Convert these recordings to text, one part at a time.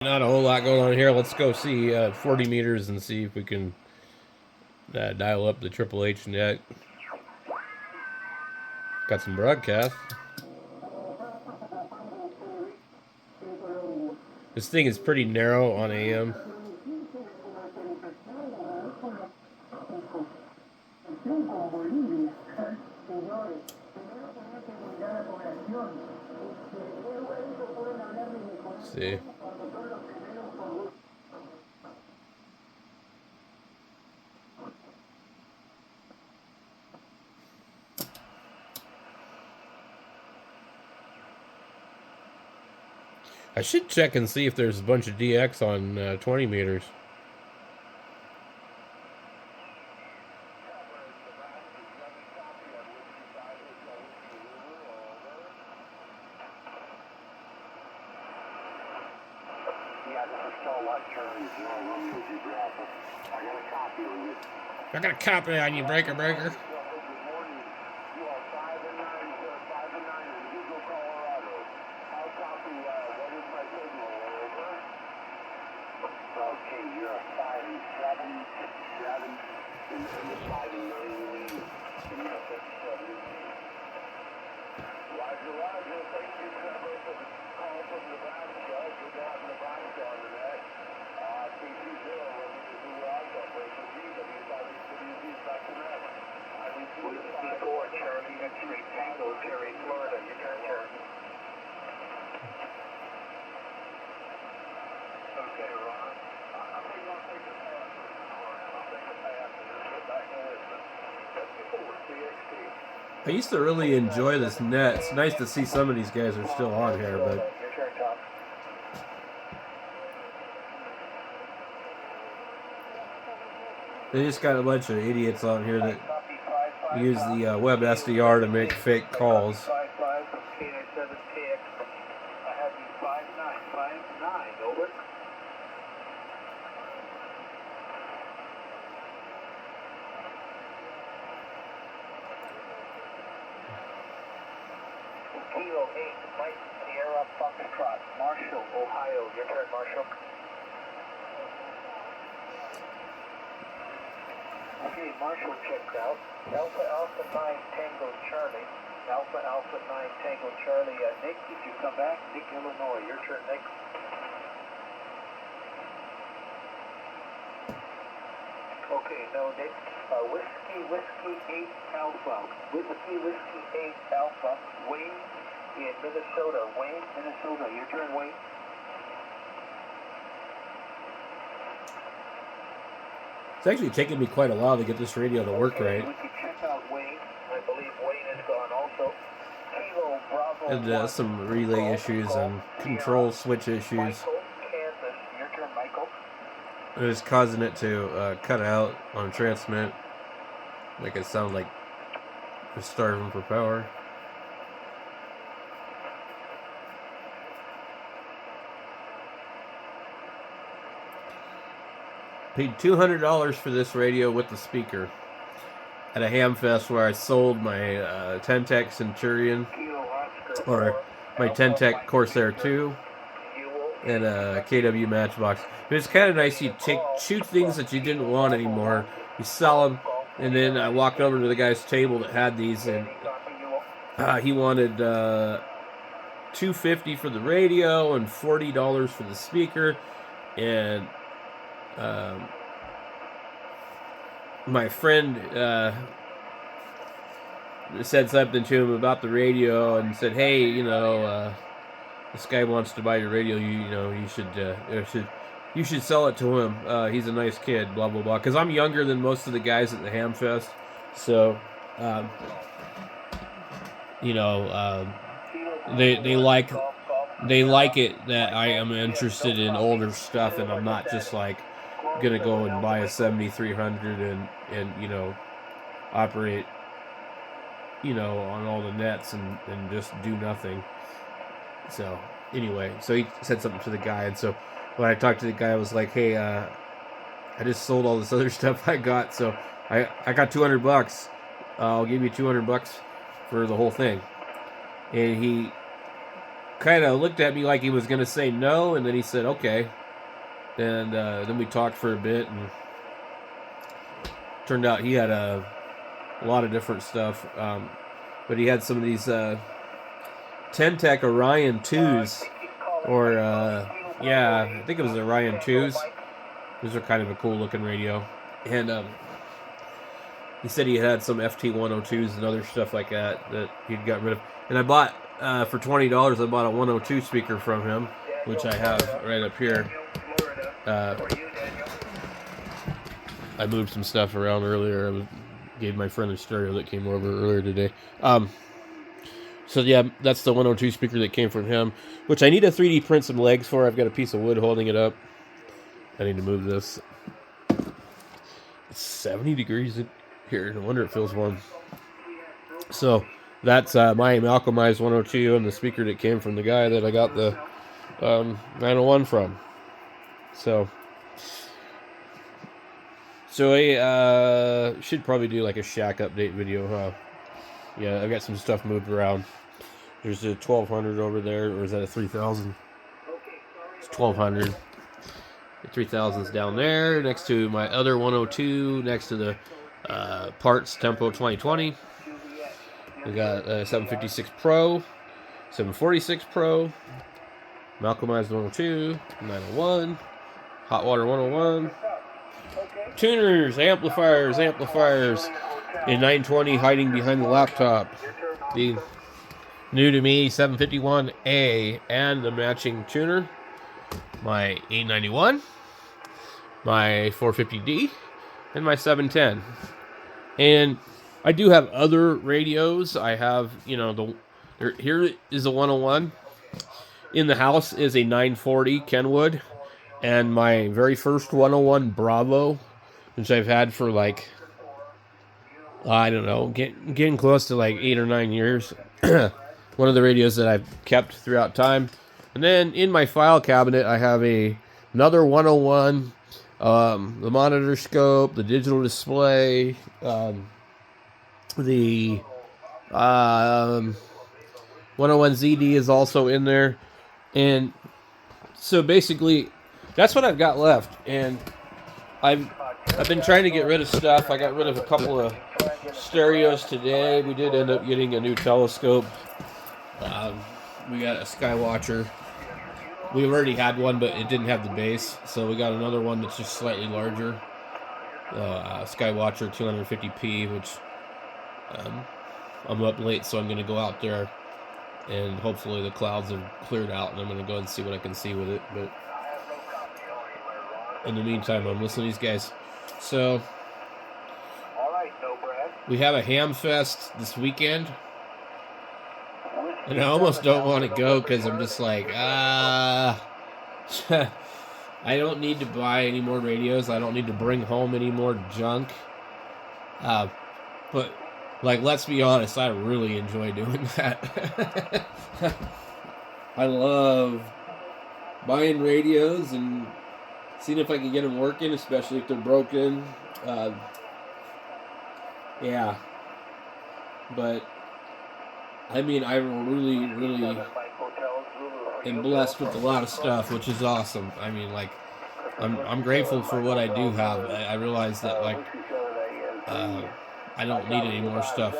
Not a whole lot going on here. Let's go see 40 meters and see if we can dial up the Triple H net. Got some broadcast. This thing is pretty narrow on AM. Let's see. I should check and see if there's a bunch of DX on 20 meters. I got a copy on you, breaker. Okay, you're a 5 and 7, 7, and the 5 and 9 lead, and you're a 7. Roger, thank you, Trevor, for the call from Nebraska. Good to have Nebraska on today. KC0, ready to do also, Breaker G, WWWZ, back to that. Whiskey 4, Charlie, X-ray, Tango, Terry, Florida, you turn here. Okay, Ron. I used to really enjoy this net. It's nice to see some of these guys are still on here, but they just got a bunch of idiots on here that use the web SDR to make fake calls. Kilo 8, Mike Sierra Foxtrot, Marshall, Ohio. Your turn, Marshall. Okay, Marshall checked out. Alpha 9 Tango Charlie. Alpha 9 Tango Charlie. Nick, did you come back? Nick, Illinois. Your turn, Nick. Okay, no, Nick. Whiskey 8 Alpha. Whiskey 8 Alpha. Wayne in Minnesota. Wayne, Minnesota. Your turn, Wayne. It's actually taken me quite a while to get this radio to work right. We can check out Wayne. I believe Wayne is gone also. Kilo Bravo. And some relay issues and control switch issues. Michael, Kansas. Your turn, Michael. It was causing it to cut out on transmit. Make it sound like we're starving for power. Paid $200 for this radio with the speaker at a ham fest where I sold my Ten-Tech Centurion, or my Ten-Tech Corsair 2, and a KW Matchbox. It was kind of nice. You shoot things that you didn't want anymore, you sell them, and then I walked over to the guy's table that had these, and he wanted $250 for the radio and $40 for the speaker, and my friend said something to him about the radio and said, "Hey, this guy wants to buy your radio. You should sell it to him. He's a nice kid." Blah blah blah. Because I'm younger than most of the guys at the Ham Fest, so they like it that I am interested in older stuff, and I'm not just like gonna go and buy a 7300 and operate on all the nets and just do nothing. So anyway, so he said something to the guy, and so when I talked to the guy, I was like, "Hey, I just sold all this other stuff I got, so I got $200. I'll give you $200 for the whole thing." And he kind of looked at me like he was going to say no, and then he said okay. And then we talked for a bit, and turned out he had a lot of different stuff. But he had some of these Ten-Tech Orion 2s, or yeah, I think it was Orion 2s. Those are kind of a cool looking radio. And he said he had some ft901s and other stuff like that he'd got rid of. And I bought, for $20, I bought a 102 speaker from him, which I have right up here. I moved some stuff around earlier. I gave my friend a stereo that came over earlier today. So yeah, that's the 102 speaker that came from him, which I need to 3D print some legs for. I've got a piece of wood holding it up. I need to move this. It's 70 degrees in here. No wonder it feels warm. So that's my Malcolmized 102 and the speaker that came from the guy that I got the 901 from. So I should probably do like a shack update video. Yeah, I've got some stuff moved around. There's a 1200 over there, or is that a 3000? It's 1200. The 3000's down there, next to my other 102, next to the Parts Tempo 2020. We got 756 Pro, 746 Pro, Malcolmized 102, 901, Hot Water 101, tuners, amplifiers, in 920 hiding behind the laptop. The new to me 751A and the matching tuner. My 891, my 450D, and my 710. And I do have other radios. I have, here is a 101. In the house is a 940 Kenwood. And my very first 101 Bravo, which I've had for like, I don't know, getting close to like 8 or 9 years. One of the radios that I've kept throughout time. And then in my file cabinet, I have another 101, the monitor scope, the digital display, the 101ZD is also in there. And so basically, that's what I've got left. And I've been trying to get rid of stuff. I got rid of a couple of stereos today. We did end up getting a new telescope. We got a Skywatcher. We already had one, but it didn't have the base, so we got another one that's just slightly larger. Skywatcher 250p, which I'm up late, so I'm going to go out there, and hopefully the clouds have cleared out, and I'm going to go and see what I can see with it. But in the meantime, I'm listening to these guys. So we have a ham fest this weekend. And I almost don't want to go because I'm just like, I don't need to buy any more radios. I don't need to bring home any more junk. But, like, let's be honest, I really enjoy doing that. I love buying radios and seeing if I can get them working, especially if they're broken. Yeah. But I mean, I really am blessed with a lot of stuff, which is awesome. I mean, like, I'm grateful for what I do have. I realize that, like, I don't need any more stuff.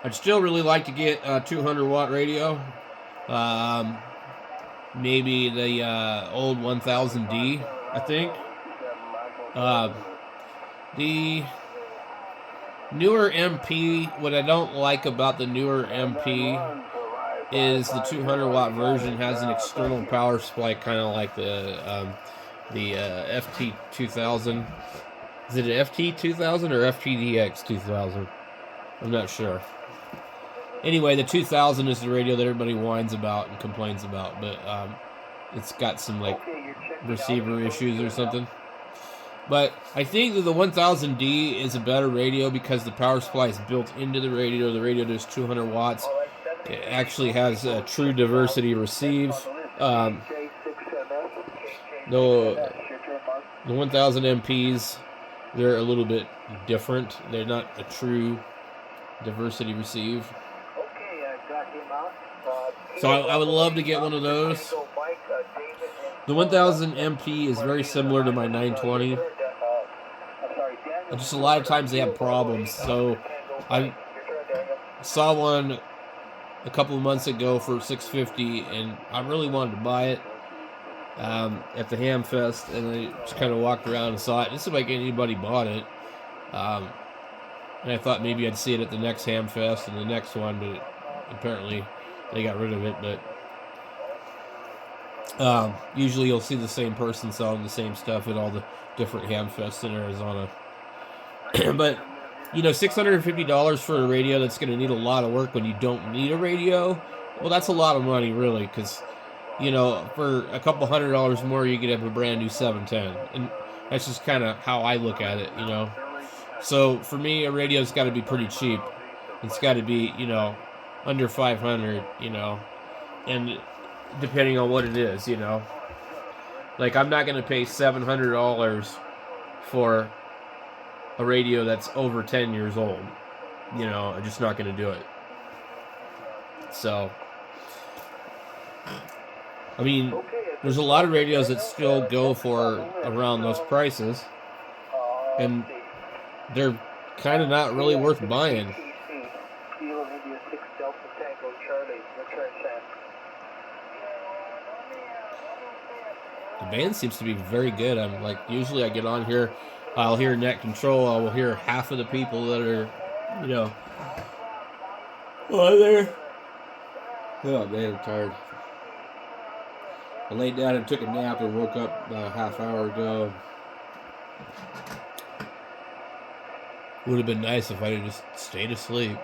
I'd still really like to get a 200-watt radio. Maybe the old 1000D, I think. The newer MP, what I don't like about the newer MP is the 200-watt version has an external power supply, kind of like the FT2000. Is it an FT2000 or FTDX 2000? I'm not sure. Anyway, the 2000 is the radio that everybody whines about and complains about, but it's got some like receiver issues or something. But I think that the 1000D is a better radio because the power supply is built into the radio. The radio does 200 watts. It actually has a true diversity receive. The 1000 MPs, they're a little bit different. They're not a true Diversity receive. Okay, got him out. So I would love to get one of those. The 1000 MP is very similar to my 920. Just a lot of times they have problems. So I saw one a couple of months ago for $650, and I really wanted to buy it at the Ham Fest, and I just kind of walked around and saw it. It seemed like anybody bought it. And I thought maybe I'd see it at the next Ham Fest and the next one, but apparently they got rid of it. But usually you'll see the same person selling the same stuff at all the different Ham Fests in Arizona. But, $650 for a radio that's going to need a lot of work when you don't need a radio, well, that's a lot of money, really, because, for a couple $100 more, you could have a brand new 710. And that's just kind of how I look at it. So for me, a radio's got to be pretty cheap. It's got to be, under 500, and depending on what it is, Like, I'm not going to pay $700 for a radio that's over 10 years old. I'm just not going to do it. So, I mean, there's a lot of radios that still go for around those prices, and they're kind of not really worth buying. The band seems to be very good. I'm like, usually I get on here, I'll hear Net Control, I will hear half of the people that are, on there. Oh man, I'm tired. I laid down and took a nap and woke up a half hour ago. Would have been nice if I had just stayed asleep.